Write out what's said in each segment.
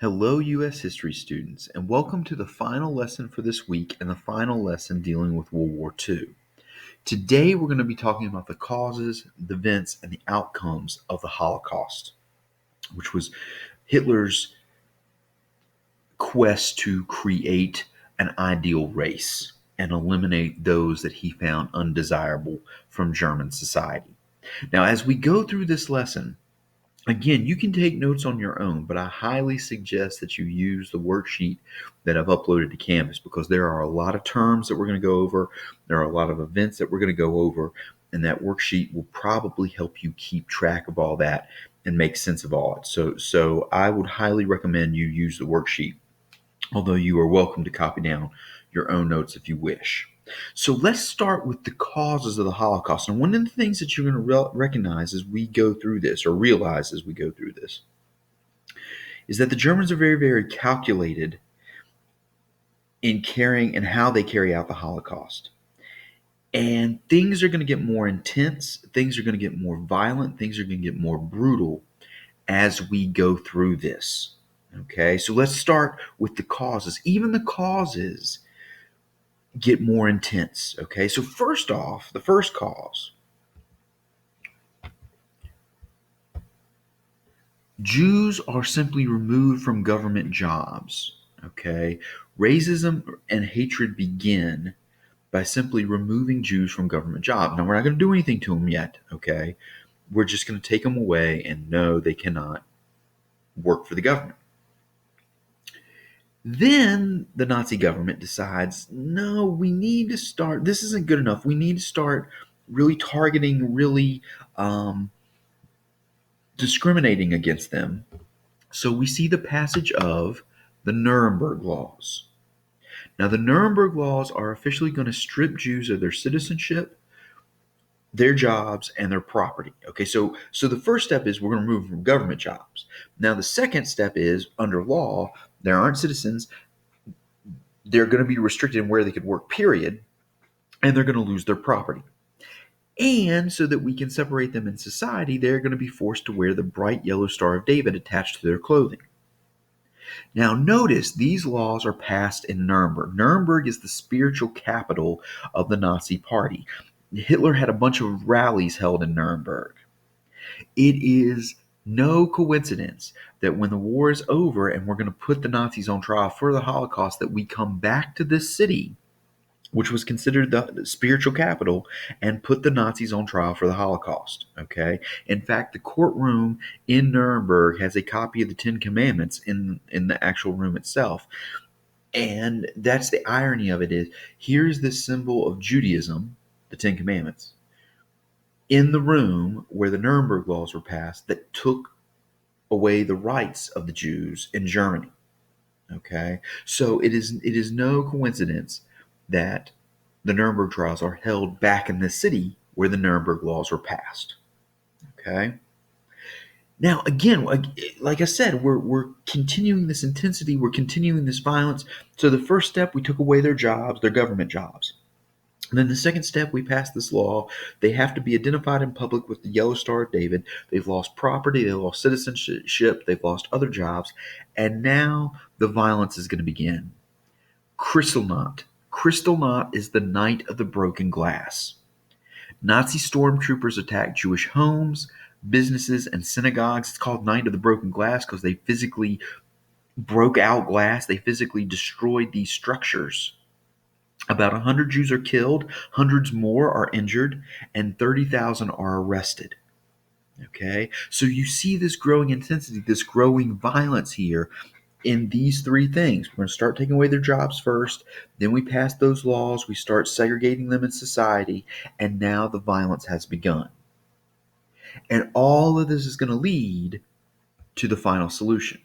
Hello, U.S. history students, and welcome to the final lesson for this week and the final lesson dealing with World War II. Today, we're going to be talking about the causes, the events, and the outcomes of the Holocaust, which was Hitler's quest to create an ideal race and eliminate those that he found undesirable from German society. Now, as we go through this lesson, again, you can take notes on your own, but I highly suggest that you use the worksheet that I've uploaded to Canvas because there are a lot of terms that we're going to go over. There are a lot of events that we're going to go over, and that worksheet will probably help you keep track of all that and make sense of all it. So I would highly recommend you use the worksheet, although you are welcome to copy down your own notes if you wish. So let's start with the causes of the Holocaust. And one of the things that you're going to recognize as we go through this, or realize as we go through this, is that the Germans are very, very calculated in carrying and how they carry out the Holocaust. And things are going to get more intense, things are going to get more violent, things are going to get more brutal as we go through this. Okay, so let's start with the causes. Even the causes get more intense. Okay, so first off, the first cause, Jews are simply removed from government jobs. Okay, racism and hatred begin by simply removing Jews from government jobs. Now, we're not going to do anything to them yet. Okay, we're just going to take them away and know they cannot work for the government. Then the Nazi government decides, no, we need to start, this isn't good enough. We need to start really targeting, really discriminating against them. So we see the passage of the Nuremberg Laws. Now, the Nuremberg Laws are officially going to strip Jews of their citizenship, their jobs, and their property. Okay, so the first step is we're going to remove them from government jobs. Now, the second step is under law, there aren't citizens. They're going to be restricted in where they could work, period, and they're going to lose their property. And so that we can separate them in society, they're going to be forced to wear the bright yellow Star of David attached to their clothing. Now, notice these laws are passed in Nuremberg. Nuremberg is the spiritual capital of the Nazi Party. Hitler had a bunch of rallies held in Nuremberg. It is no coincidence that when the war is over and we're going to put the Nazis on trial for the Holocaust, that we come back to this city, which was considered the spiritual capital, and put the Nazis on trial for the Holocaust. Okay. In fact, the courtroom in Nuremberg has a copy of the Ten Commandments in the actual room itself. And that's the irony of it is, here's this symbol of Judaism, the Ten Commandments, in the room where the Nuremberg laws were passed that took away the rights of the Jews in Germany. Okay. So it is no coincidence that the Nuremberg trials are held back in the city where the Nuremberg laws were passed. Okay. Now, again, like I said, we're continuing this intensity, we're continuing this violence. So the first step, we took away their jobs, their government jobs. And then the second step, we passed this law. They have to be identified in public with the Yellow Star of David. They've lost property, they've lost citizenship, they've lost other jobs, and now the violence is going to begin. Kristallnacht. Kristallnacht is the night of the broken glass. Nazi stormtroopers attacked Jewish homes, businesses, and synagogues. It's called Night of the Broken Glass because they physically broke out glass. They physically destroyed these structures. About 100 Jews are killed, hundreds more are injured, and 30,000 are arrested. Okay, so you see this growing intensity, this growing violence here in these three things. We're going to start taking away their jobs first, then we pass those laws, we start segregating them in society, and now the violence has begun. And all of this is going to lead to the final solution.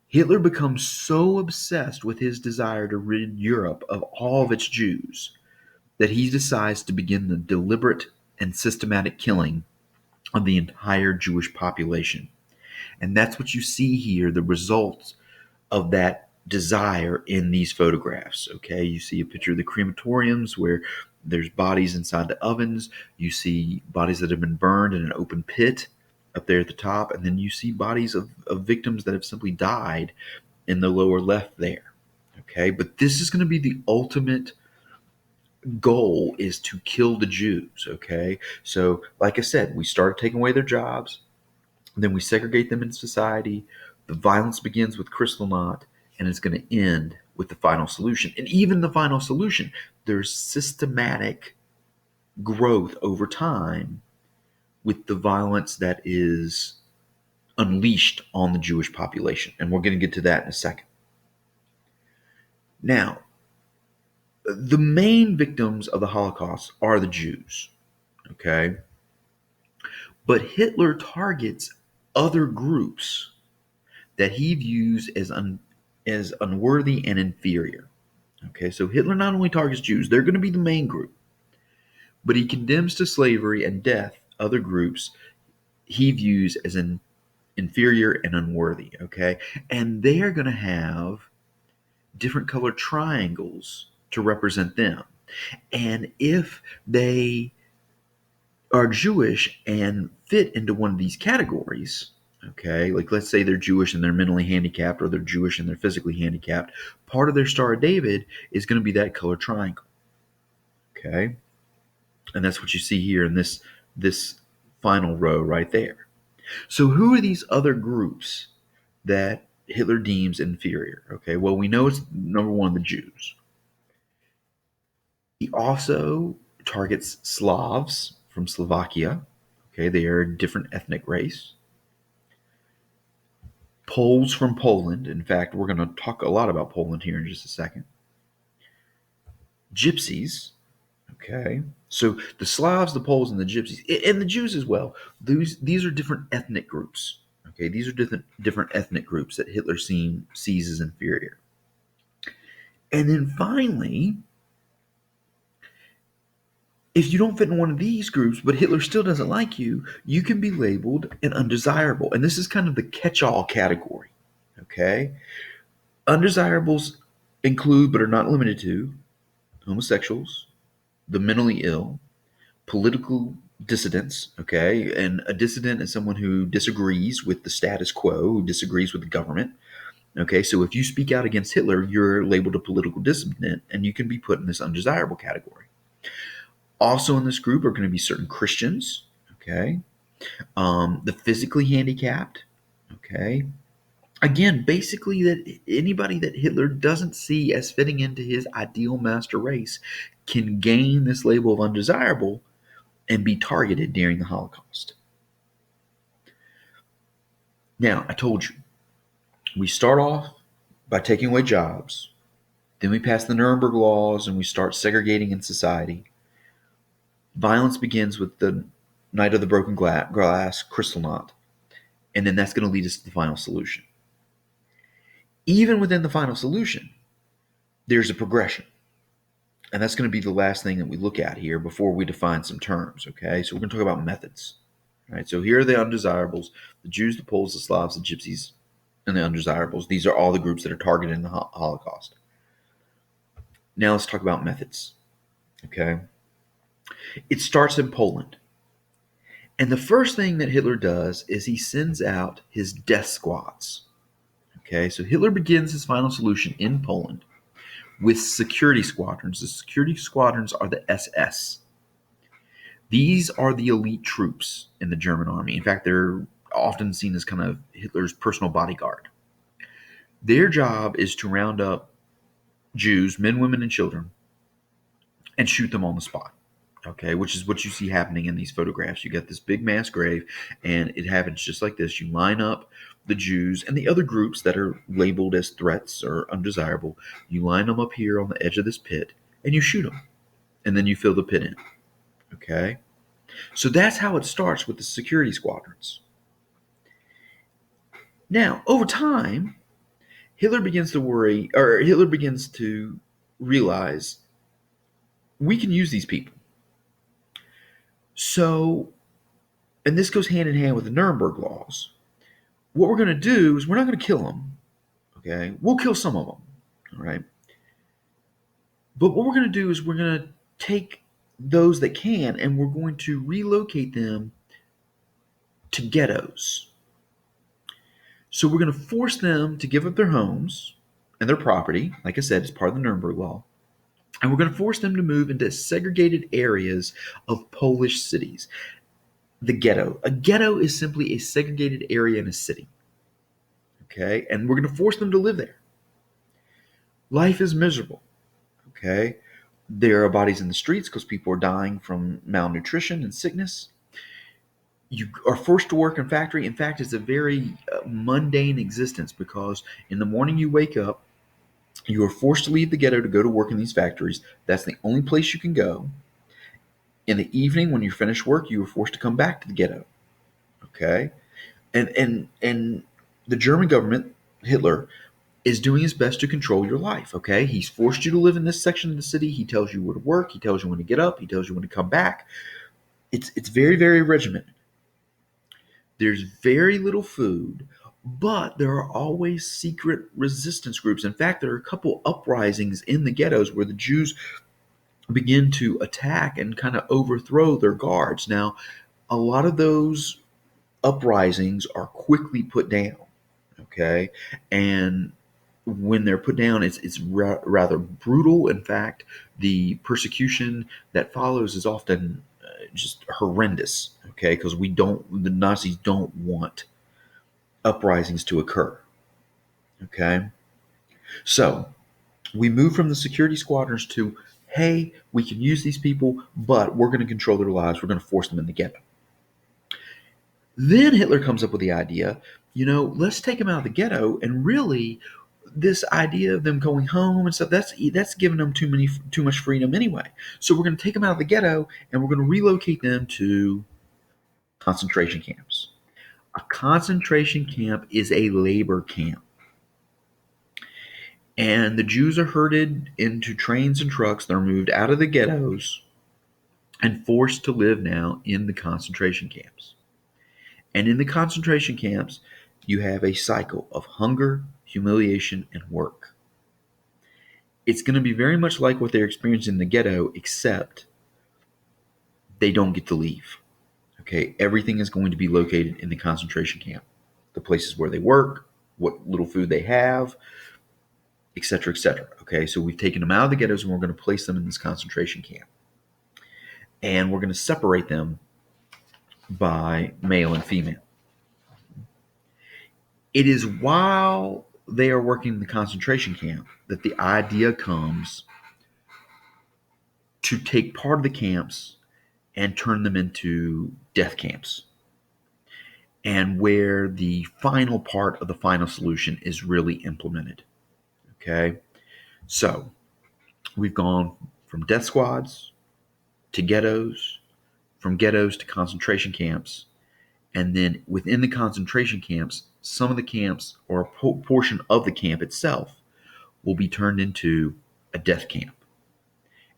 Hitler becomes so obsessed with his desire to rid Europe of all of its Jews that he decides to begin the deliberate and systematic killing of the entire Jewish population. And that's what you see here, the results of that desire in these photographs. Okay, you see a picture of the crematoriums where there's bodies inside the ovens. You see bodies that have been burned in an open pit. up there at the top, and then you see bodies of victims that have simply died in the lower left there. Okay, but this is going to be the ultimate goal, is to kill the Jews. Okay, so like I said, we started taking away their jobs, then we segregate them in society. The violence begins with Kristallnacht, and it's going to end with the final solution. And even the final solution, there's systematic growth over time with the violence that is unleashed on the Jewish population. And we're going to get to that in a second. Now, the main victims of the Holocaust are the Jews, okay? But Hitler targets other groups that he views as unworthy and inferior. Okay, so Hitler not only targets Jews, they're going to be the main group, but he condemns to slavery and death other groups he views as inferior and unworthy. Okay, and they are going to have different colored triangles to represent them. And if they are Jewish and fit into one of these categories, okay, like let's say they're Jewish and they're mentally handicapped, or they're Jewish and they're physically handicapped, part of their Star of David is going to be that color triangle. Okay, and that's what you see here in this final row right there. So who are these other groups that Hitler deems inferior? Okay, well, we know it's number one, the Jews. He also targets Slavs from Slovakia. Okay, they are a different ethnic race. Poles from Poland. In fact, we're going to talk a lot about Poland here in just a second. Gypsies. Okay, so the Slavs, the Poles, and the Gypsies, and the Jews as well. These are different ethnic groups. Okay, these are different ethnic groups that Hitler sees as inferior. And then finally, if you don't fit in one of these groups, but Hitler still doesn't like you, you can be labeled an undesirable. And this is kind of the catch-all category. Okay, undesirables include, but are not limited to, homosexuals, the mentally ill, political dissidents. Okay, and a dissident is someone who disagrees with the status quo, who disagrees with the government. Okay, so if you speak out against Hitler, you're labeled a political dissident, and you can be put in this undesirable category. Also in this group are going to be certain Christians. Okay, the physically handicapped. Okay, again, basically that anybody that Hitler doesn't see as fitting into his ideal master race can gain this label of undesirable and be targeted during the Holocaust. Now, I told you, we start off by taking away jobs, then we pass the Nuremberg laws and we start segregating in society. Violence begins with the Night of the Broken Glass, Kristallnacht, and then that's going to lead us to the final solution. Even within the final solution, there's a progression. And that's going to be the last thing that we look at here before we define some terms, okay? So we're going to talk about methods. All right, so here are the undesirables: the Jews, the Poles, the Slavs, the Gypsies, and the undesirables. These are all the groups that are targeted in the Holocaust. Now let's talk about methods, okay? It starts in Poland. And the first thing that Hitler does is he sends out his death squads. Okay, so Hitler begins his final solution in Poland with security squadrons. The security squadrons are the SS. These are the elite troops in the German army. In fact, they're often seen as kind of Hitler's personal bodyguard. Their job is to round up Jews, men, women, and children, and shoot them on the spot. Okay, which is what you see happening in these photographs. You get this big mass grave, and it happens just like this. You line up the Jews and the other groups that are labeled as threats or undesirable. You line them up here on the edge of this pit, and you shoot them, and then you fill the pit in. Okay, so that's how it starts with the security squadrons. Now, over time, Hitler begins to realize we can use these people. So, and this goes hand in hand with the Nuremberg laws. What we're going to do is we're not going to kill them. Okay, we'll kill some of them. All right, but what we're going to do is we're going to take those that can, and we're going to relocate them to ghettos. So we're going to force them to give up their homes and their property. Like I said, it's part of the Nuremberg Law. And we're going to force them to move into segregated areas of Polish cities. The ghetto. A ghetto is simply a segregated area in a city. Okay? And we're going to force them to live there. Life is miserable. Okay? There are bodies in the streets because people are dying from malnutrition and sickness. You are forced to work in factory. In fact, it's a very mundane existence because in the morning you wake up, you are forced to leave the ghetto to go to work in these factories. That's the only place you can go. In the evening, when you finish work, you are forced to come back to the ghetto. Okay, and the German government, Hitler, is doing his best to control your life. Okay, he's forced you to live in this section of the city. He tells you where to work. He tells you when to get up. He tells you when to come back. It's very, very regimented. There's very little food, but there are always secret resistance groups. In fact, there are a couple uprisings in the ghettos where the Jews begin to attack and kind of overthrow their guards. Now, a lot of those uprisings are quickly put down, okay? And when they're put down, it's rather brutal. In fact, the persecution that follows is often just horrendous, okay? Because the Nazis don't want uprisings to occur, okay? So we move from the security squadrons to, hey, we can use these people, but we're going to control their lives. We're going to force them in the ghetto. Then Hitler comes up with the idea, let's take them out of the ghetto, and really this idea of them going home and stuff, that's giving them too much freedom anyway. So we're going to take them out of the ghetto and we're going to relocate them to concentration camps. A concentration camp is a labor camp. And the Jews are herded into trains and trucks. They're moved out of the ghettos and forced to live now in the concentration camps. And in the concentration camps, you have a cycle of hunger, humiliation, and work. It's going to be very much like what they're experiencing in the ghetto, except they don't get to leave. Okay, everything is going to be located in the concentration camp. The places where they work, what little food they have, etc., etc. Okay, so we've taken them out of the ghettos and we're going to place them in this concentration camp. And we're going to separate them by male and female. It is while they are working in the concentration camp that the idea comes to take part of the camps and turn them into death camps. And where the final part of the final solution is really implemented. Okay, so we've gone from death squads to ghettos, from ghettos to concentration camps, and then within the concentration camps, some of the camps or a portion of the camp itself will be turned into a death camp.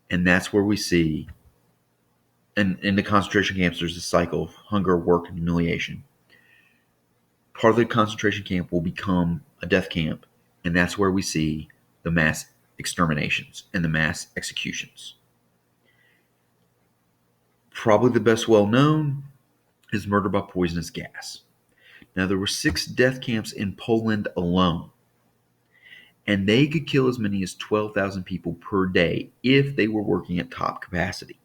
And that's where we see, and in the concentration camps, there's a cycle of hunger, work, and humiliation. Part of the concentration camp will become a death camp, and that's where we see the mass exterminations and the mass executions. Probably the best well known is murder by poisonous gas. Now, there were 6 death camps in Poland alone, and they could kill as many as 12,000 people per day if they were working at top capacity.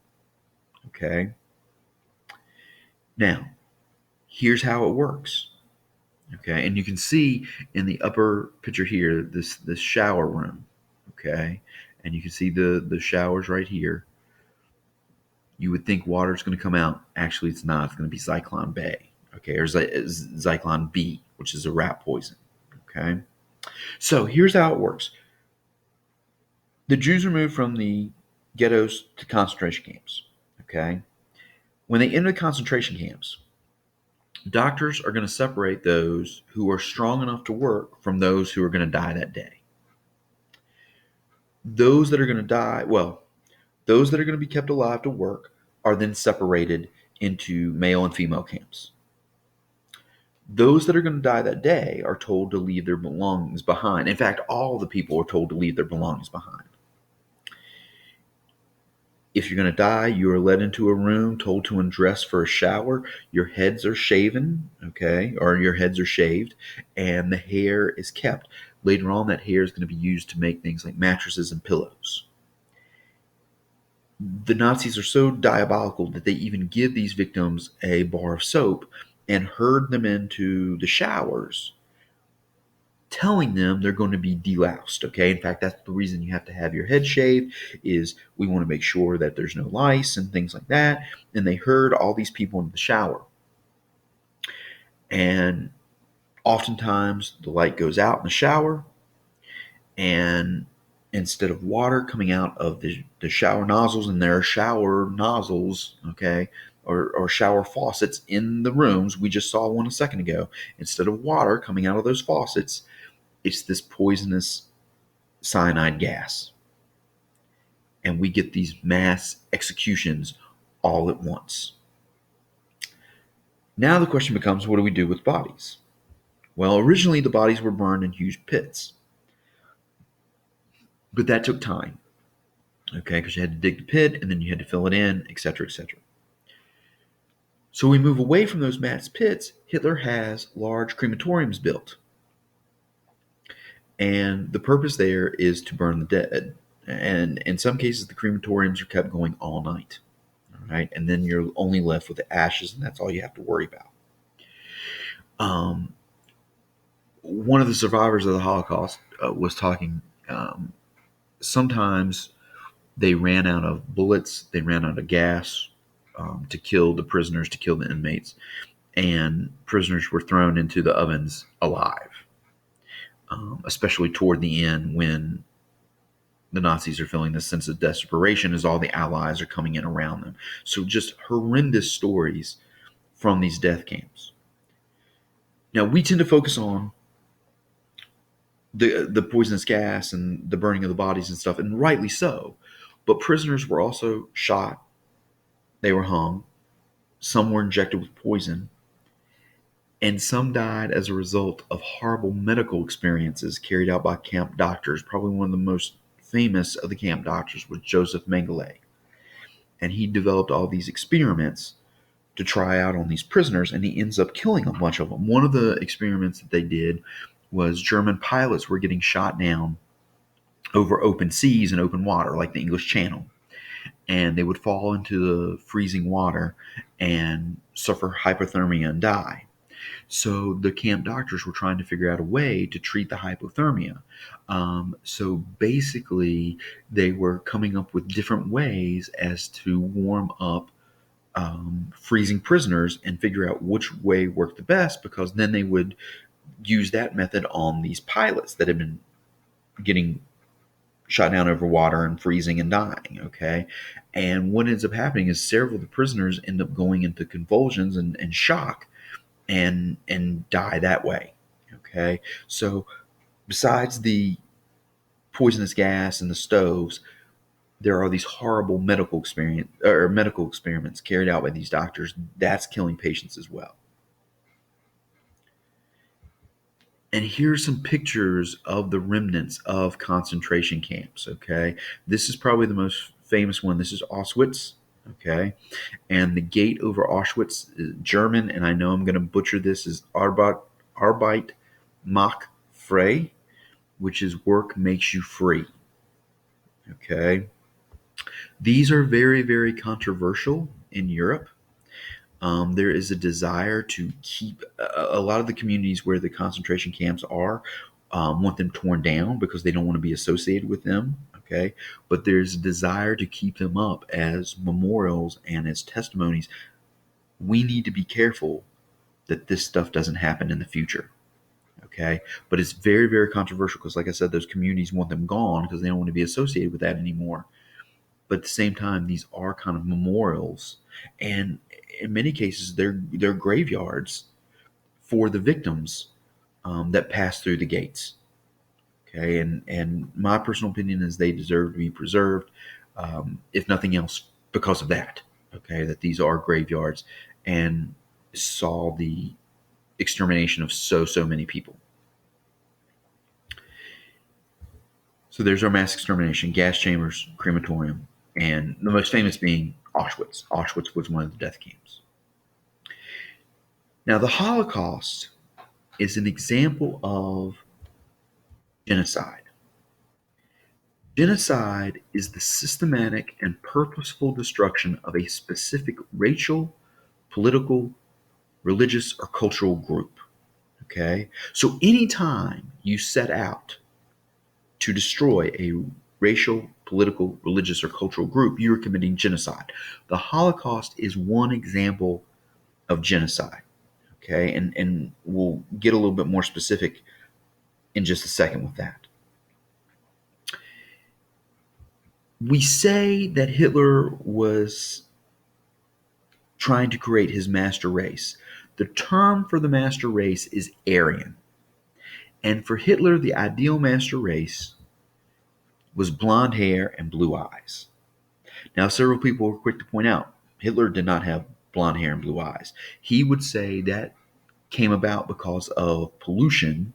Okay? Now, here's how it works. Okay, and you can see in the upper picture here this shower room. Okay, and you can see the showers right here. You would think water is going to come out. Actually, it's not. It's going to be Zyklon Bay. Okay, or Zyklon B, which is a rat poison. Okay, so here's how it works. The Jews are moved from the ghettos to concentration camps. Okay, when they enter the concentration camps, doctors are going to separate those who are strong enough to work from those who are going to die that day. Those that are going to die, those that are going to be kept alive to work are then separated into male and female camps. Those that are going to die that day are told to leave their belongings behind. In fact, all the people are told to leave their belongings behind. If you're going to die, you are led into a room, told to undress for a shower. Your heads are shaven, okay, or your heads are shaved, and the hair is kept. Later on, that hair is going to be used to make things like mattresses and pillows. The Nazis are so diabolical that they even give these victims a bar of soap and herd them into the showers, telling them they're going to be deloused. Okay, in fact, that's the reason you have to have your head shaved, is we want to make sure that there's no lice and things like that. And they herd all these people into the shower, and oftentimes the light goes out in the shower, and instead of water coming out of the shower nozzles, and there are shower nozzles, okay, or shower faucets in the rooms, we just saw one a second ago, instead of water coming out of those faucets, it's this poisonous cyanide gas. And we get these mass executions all at once. Now the question becomes, what do we do with bodies? Well, originally the bodies were burned in huge pits, but that took time, okay, because you had to dig the pit and then you had to fill it in, etc., etc. So we move away from those mass pits. Hitler has large crematoriums built, and the purpose there is to burn the dead. And in some cases, the crematoriums are kept going all night. All right, and then you're only left with the ashes, and that's all you have to worry about. One of the survivors of the Holocaust was talking. Sometimes they ran out of bullets, they ran out of gas to kill the prisoners, to kill the inmates, and prisoners were thrown into the ovens alive, especially toward the end when the Nazis are feeling this sense of desperation as all the allies are coming in around them. So just horrendous stories from these death camps. Now, we tend to focus on the poisonous gas and the burning of the bodies and stuff, and rightly so. But prisoners were also shot, they were hung, some were injected with poison, and some died as a result of horrible medical experiences carried out by camp doctors. Probably one of the most famous of the camp doctors was Joseph Mengele. And he developed all these experiments to try out on these prisoners, and he ends up killing a bunch of them. One of the experiments that they did was German pilots were getting shot down over open seas and open water, like the English Channel. And they would fall into the freezing water and suffer hypothermia and die. So the camp doctors were trying to figure out a way to treat the hypothermia. So basically, they were coming up with different ways as to warm up freezing prisoners and figure out which way worked the best, because then they would use that method on these pilots that had been getting shot down over water and freezing and dying, okay? And what ends up happening is several of the prisoners end up going into convulsions and shock and die that way, okay? So besides the poisonous gas and the stoves, there are these horrible medical experiments carried out by these doctors that's killing patients as well. And here's some pictures of the remnants of concentration camps, okay? This is probably the most famous one. This is Auschwitz, okay? And the gate over Auschwitz is German, and I know I'm going to butcher this, is Arbeit macht frei, which is work makes you free, okay? These are very, very controversial in Europe. There is a desire to keep a lot of the communities where the concentration camps are, want them torn down because they don't want to be associated with them. Okay, but there's a desire to keep them up as memorials and as testimonies. We need to be careful that this stuff doesn't happen in the future. Okay, but it's very, very controversial because, like I said, those communities want them gone because they don't want to be associated with that anymore. But at the same time, these are kind of memorials, and in many cases, they're graveyards for the victims that passed through the gates. Okay, and my personal opinion is they deserve to be preserved, if nothing else, because of that. Okay, that these are graveyards and saw the extermination of so many people. So there's our mass extermination: gas chambers, crematorium. and the most famous being Auschwitz. Auschwitz was one of the death camps. Now, the Holocaust is an example of genocide. Genocide is the systematic and purposeful destruction of a specific racial, political, religious, or cultural group. Okay? So anytime you set out to destroy a racial, political, religious, or cultural group, you're committing genocide. The Holocaust is one example of genocide. Okay? And we'll get a little bit more specific in just a second with that. We say that Hitler was trying to create his master race. The term for the master race is Aryan. And for Hitler, the ideal master race was blonde hair and blue eyes. Now, several people were quick to point out Hitler did not have blonde hair and blue eyes. He would say that came about because of pollution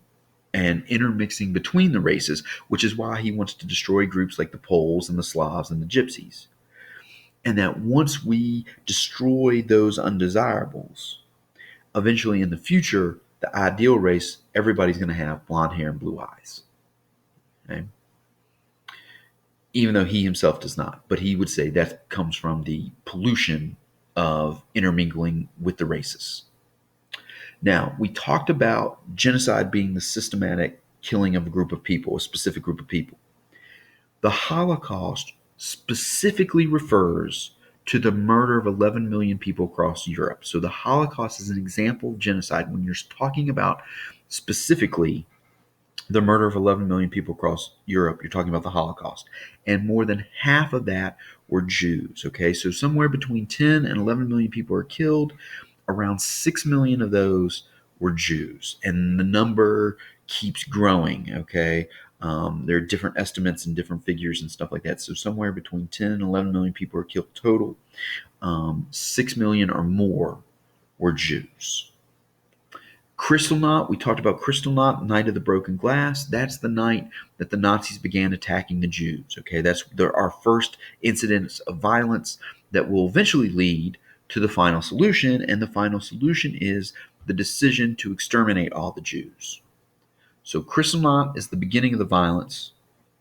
and intermixing between the races, which is why he wants to destroy groups like the Poles and the Slavs and the Gypsies. And that once we destroy those undesirables, eventually in the future, the ideal race, everybody's going to have blonde hair and blue eyes. Okay? Even though he himself does not. But he would say that comes from the pollution of intermingling with the races. Now, we talked about genocide being the systematic killing of a group of people, a specific group of people. The Holocaust specifically refers to the murder of 11 million people across Europe. So the Holocaust is an example of genocide when you're talking about specifically the murder of 11 million people across Europe. You're talking about the Holocaust. And more than half of that were Jews. Okay, so somewhere between 10 and 11 million people are killed. Around 6 million of those were Jews. And the number keeps growing. Okay, there are different estimates and different figures and stuff like that. So somewhere between 10 and 11 million people are killed total. 6 million or more were Jews. Kristallnacht, we talked about Kristallnacht, Night of the Broken Glass. That's the night that the Nazis began attacking the Jews. Okay, that's our first incidents of violence that will eventually lead to the final solution, and the final solution is the decision to exterminate all the Jews. So Kristallnacht is the beginning of the violence.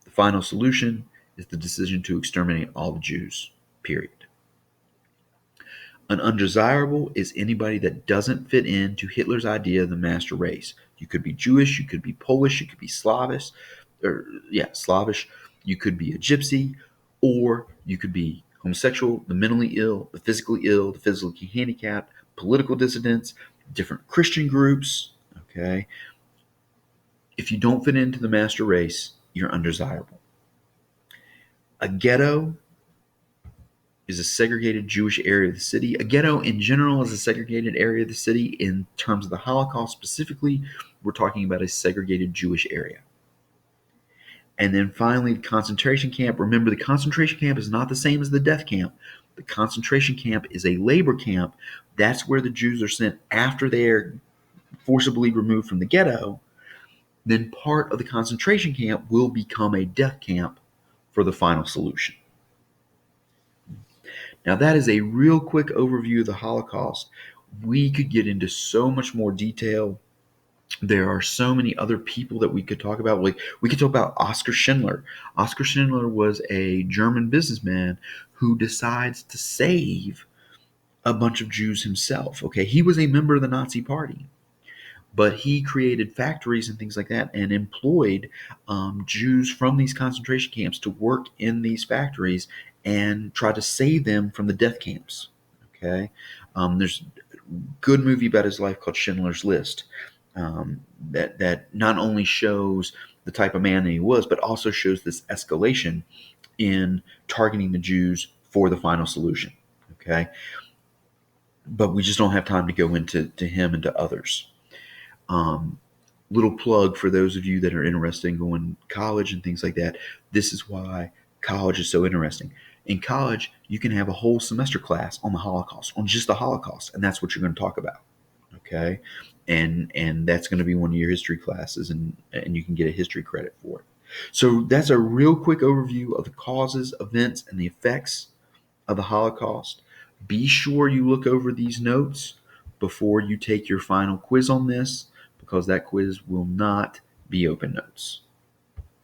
The final solution is the decision to exterminate all the Jews, period. An undesirable is anybody that doesn't fit into Hitler's idea of the master race. You could be Jewish, you could be Polish, you could be Slavish, you could be a gypsy, or you could be homosexual, the mentally ill, the physically handicapped, political dissidents, different Christian groups. Okay. If you don't fit into the master race, you're undesirable. A ghetto is a segregated Jewish area of the city. A ghetto in general is a segregated area of the city. In terms of the Holocaust specifically, we're talking about a segregated Jewish area. And then finally, the concentration camp. Remember, the concentration camp is not the same as the death camp. The concentration camp is a labor camp. That's where the Jews are sent after they're forcibly removed from the ghetto. Then part of the concentration camp will become a death camp for the final solution. Now, that is a real quick overview of the Holocaust. We could get into so much more detail. There are so many other people that we could talk about. Like, we could talk about Oskar Schindler. Oskar Schindler was a German businessman who decides to save a bunch of Jews himself. Okay, he was a member of the Nazi Party, but he created factories and things like that and employed Jews from these concentration camps to work in these factories and try to save them from the death camps. Okay, there's a good movie about his life called Schindler's List that not only shows the type of man that he was, but also shows this escalation in targeting the Jews for the final solution. Okay, but we just don't have time to go into him and to others. Little plug for those of you that are interested in going to college and things like that. This is why college is so interesting. In college, you can have a whole semester class on the Holocaust, on just the Holocaust, and that's what you're going to talk about. Okay, and that's going to be one of your history classes, and you can get a history credit for it. So that's a real quick overview of the causes, events, and the effects of the Holocaust. Be sure you look over these notes before you take your final quiz on this, because that quiz will not be open notes.